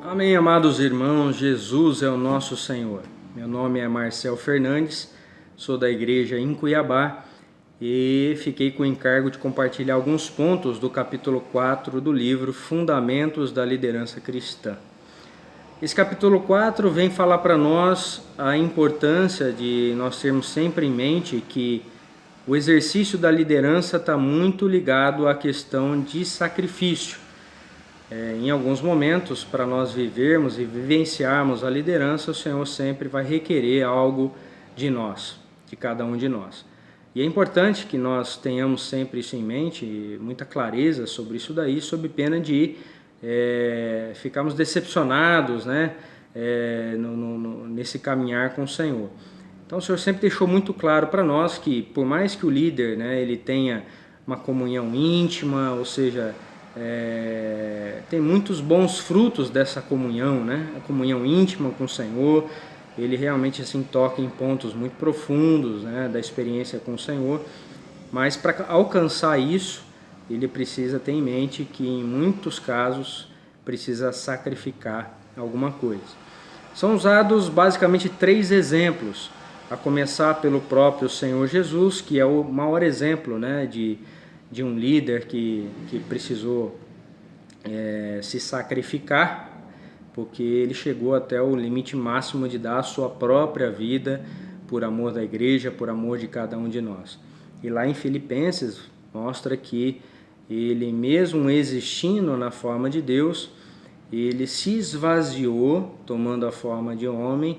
Amém, amados irmãos, Jesus é o nosso Senhor. Meu nome é Marcel Fernandes, sou da igreja em Cuiabá e fiquei com o encargo de compartilhar alguns pontos do capítulo 4 do livro Fundamentos da Liderança Cristã. Esse capítulo 4 vem falar para nós a importância de nós termos sempre em mente que o exercício da liderança está muito ligado à questão de sacrifício. Em alguns momentos, para nós vivermos e vivenciarmos a liderança, o Senhor sempre vai requerer algo de nós, de cada um de nós. E é importante que nós tenhamos sempre isso em mente, muita clareza sobre isso daí, sob pena de ficarmos decepcionados, né, nesse caminhar com o Senhor. Então o Senhor sempre deixou muito claro para nós que, por mais que o líder, né, ele tenha uma comunhão íntima, ou seja, tem muitos bons frutos dessa comunhão, né? A comunhão íntima com o Senhor, ele realmente assim toca em pontos muito profundos, né, da experiência com o Senhor, mas para alcançar isso, ele precisa ter em mente que em muitos casos precisa sacrificar alguma coisa. São usados basicamente 3 exemplos, a começar pelo próprio Senhor Jesus, que é o maior exemplo, né, de um líder que precisou se sacrificar, porque ele chegou até o limite máximo de dar a sua própria vida por amor da igreja, por amor de cada um de nós. E lá em Filipenses mostra que ele, mesmo existindo na forma de Deus, ele se esvaziou, tomando a forma de homem,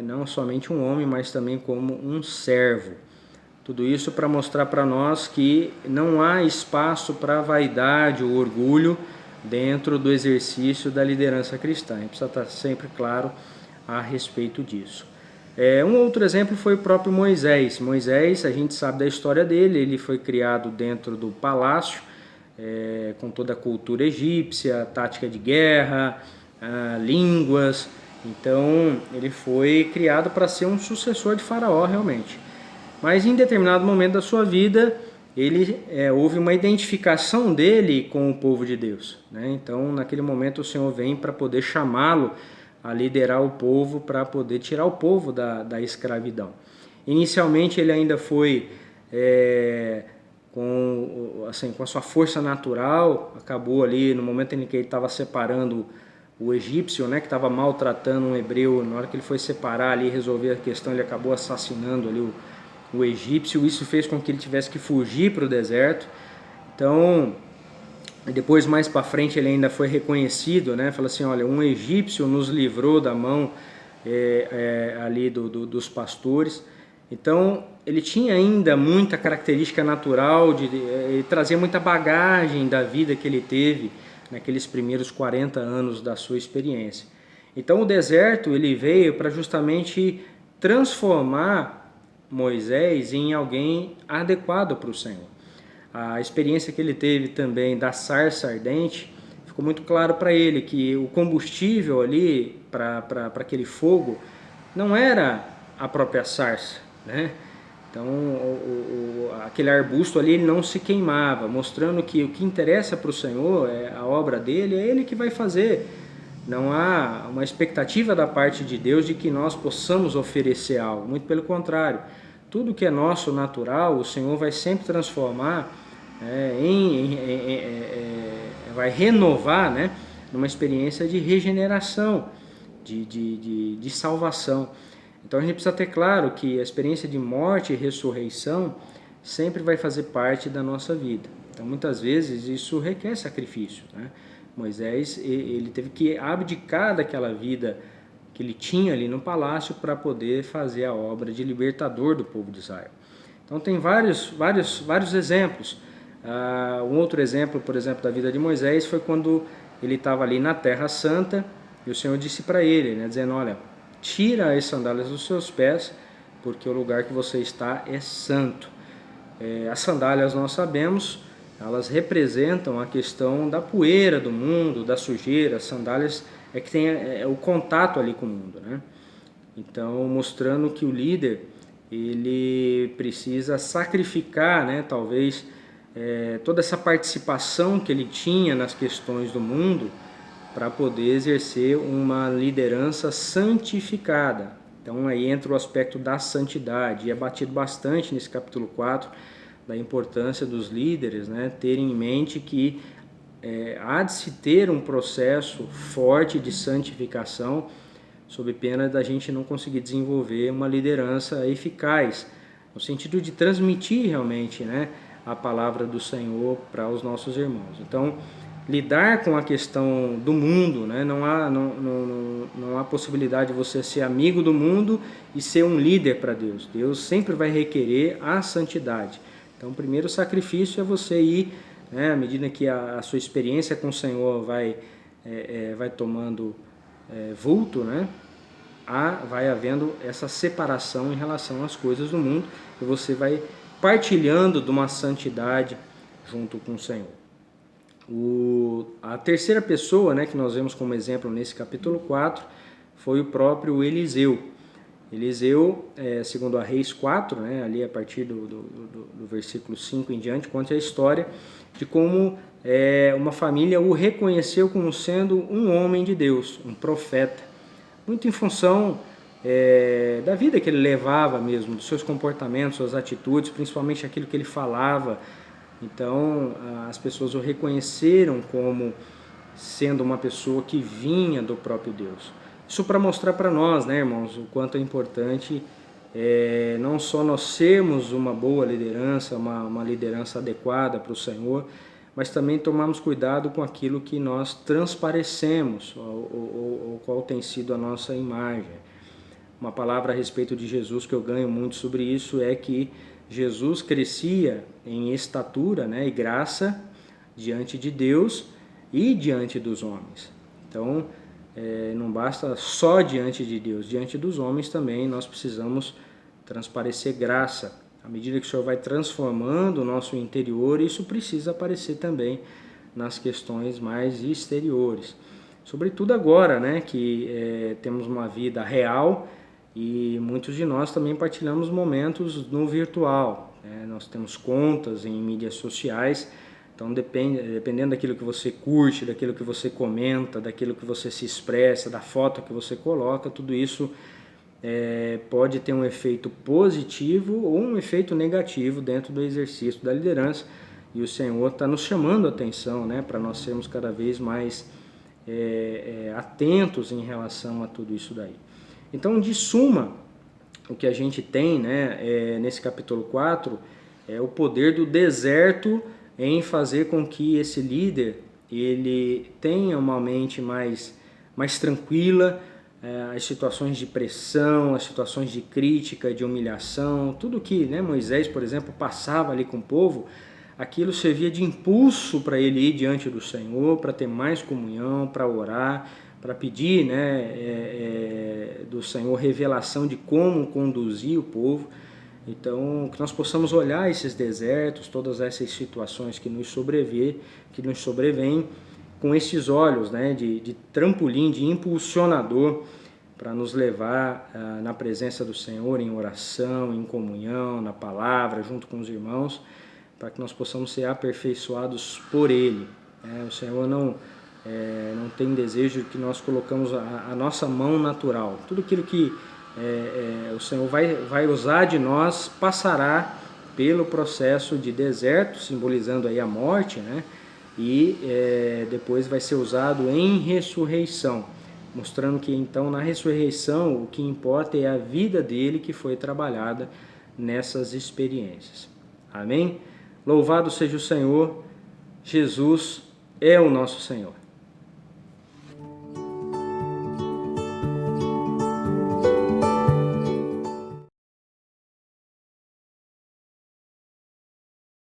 não somente um homem, mas também como um servo. Tudo isso para mostrar para nós que não há espaço para vaidade ou orgulho dentro do exercício da liderança cristã. A gente precisa estar sempre claro a respeito disso. Um outro exemplo foi o próprio Moisés. Moisés, a gente sabe da história dele, ele foi criado dentro do palácio, com toda a cultura egípcia, tática de guerra, línguas. Então ele foi criado para ser um sucessor de Faraó realmente. Mas em determinado momento da sua vida, houve uma identificação dele com o povo de Deus, né? Então naquele momento o Senhor vem para poder chamá-lo a liderar o povo, para poder tirar o povo da escravidão. Inicialmente ele ainda foi com a sua força natural, acabou ali no momento em que ele estava separando o egípcio, né, que estava maltratando um hebreu. Na hora que ele foi separar ali e resolver a questão, ele acabou assassinando ali o egípcio. Isso fez com que ele tivesse que fugir para o deserto. Então, depois mais para frente ele ainda foi reconhecido, né? Falou assim, olha, um egípcio nos livrou da mão ali dos pastores. Então ele tinha ainda muita característica natural, ele trazia muita bagagem da vida que ele teve naqueles primeiros 40 anos da sua experiência. Então o deserto ele veio para justamente transformar Moisés em alguém adequado para o Senhor. A experiência que ele teve também da sarça ardente, ficou muito claro para ele que o combustível ali para aquele fogo não era a própria sarça, né? Então aquele arbusto ali ele não se queimava, mostrando que o que interessa para o Senhor é a obra dele, é ele que vai fazer. Não há uma expectativa da parte de Deus de que nós possamos oferecer algo, muito pelo contrário. Tudo que é nosso natural, o Senhor vai sempre transformar, vai renovar, né, numa experiência de regeneração, de salvação. Então a gente precisa ter claro que a experiência de morte e ressurreição sempre vai fazer parte da nossa vida. Então muitas vezes isso requer sacrifício, né? Moisés ele teve que abdicar daquela vida que ele tinha ali no palácio para poder fazer a obra de libertador do povo de Israel. Então tem vários exemplos. Um outro exemplo, por exemplo, da vida de Moisés foi quando ele estava ali na Terra Santa e o Senhor disse para ele, né, dizendo, olha, tira as sandálias dos seus pés, porque o lugar que você está é santo. As sandálias, nós sabemos, elas representam a questão da poeira do mundo, da sujeira. As sandálias é que tem o contato ali com o mundo, né? Então, mostrando que o líder ele precisa sacrificar, né, talvez toda essa participação que ele tinha nas questões do mundo para poder exercer uma liderança santificada. Então aí entra o aspecto da santidade, e é batido bastante nesse capítulo 4 da importância dos líderes, né, terem em mente que há de se ter um processo forte de santificação, sob pena da gente não conseguir desenvolver uma liderança eficaz, no sentido de transmitir realmente, né, a palavra do Senhor para os nossos irmãos. Então, lidar com a questão do mundo, né, não há possibilidade de você ser amigo do mundo e ser um líder para Deus. Deus sempre vai requerer a santidade. Então, o primeiro sacrifício é você ir, né, à medida que a sua experiência com o Senhor vai tomando vulto, né, vai havendo essa separação em relação às coisas do mundo, e você vai partilhando de uma santidade junto com o Senhor. A terceira pessoa, né, que nós vemos como exemplo nesse capítulo 4 foi o próprio Eliseu. Eliseu, segundo a Reis 4, né, ali a partir do versículo 5 em diante, conta a história de como uma família o reconheceu como sendo um homem de Deus, um profeta, muito em função da vida que ele levava mesmo, dos seus comportamentos, suas atitudes, principalmente aquilo que ele falava. Então as pessoas o reconheceram como sendo uma pessoa que vinha do próprio Deus. Isso para mostrar para nós, né, irmãos, o quanto é importante não só nós sermos uma boa liderança, uma liderança adequada para o Senhor, mas também tomarmos cuidado com aquilo que nós transparecemos, ou qual tem sido a nossa imagem. Uma palavra a respeito de Jesus que eu ganho muito sobre isso é que Jesus crescia em estatura, né, e graça diante de Deus e diante dos homens. Então, não basta só diante de Deus, diante dos homens também nós precisamos transparecer graça. À medida que o Senhor vai transformando o nosso interior, isso precisa aparecer também nas questões mais exteriores. Sobretudo agora, né, que temos uma vida real e muitos de nós também partilhamos momentos no virtual. Nós temos contas em mídias sociais, então dependendo daquilo que você curte, daquilo que você comenta, daquilo que você se expressa, da foto que você coloca, tudo isso pode ter um efeito positivo ou um efeito negativo dentro do exercício da liderança, e o Senhor está nos chamando a atenção, né, para nós sermos cada vez mais atentos em relação a tudo isso daí. Então, de suma, o que a gente tem, né, nesse capítulo 4 é o poder do deserto em fazer com que esse líder ele tenha uma mente mais tranquila, as situações de pressão, as situações de crítica, de humilhação, tudo que, né, Moisés, por exemplo, passava ali com o povo, aquilo servia de impulso para ele ir diante do Senhor, para ter mais comunhão, para orar, para pedir, né, do Senhor revelação de como conduzir o povo. Então, que nós possamos olhar esses desertos, todas essas situações que nos sobrevêm com esses olhos, né, de trampolim, de impulsionador, para nos levar na presença do Senhor, em oração, em comunhão, na palavra, junto com os irmãos, para que nós possamos ser aperfeiçoados por Ele. O Senhor não tem desejo de que nós colocamos a nossa mão natural. Tudo aquilo que o Senhor vai usar de nós passará pelo processo de deserto, simbolizando aí a morte, né? E depois vai ser usado em ressurreição, mostrando que então na ressurreição o que importa é a vida dele que foi trabalhada nessas experiências. Amém? Louvado seja o Senhor, Jesus é o nosso Senhor.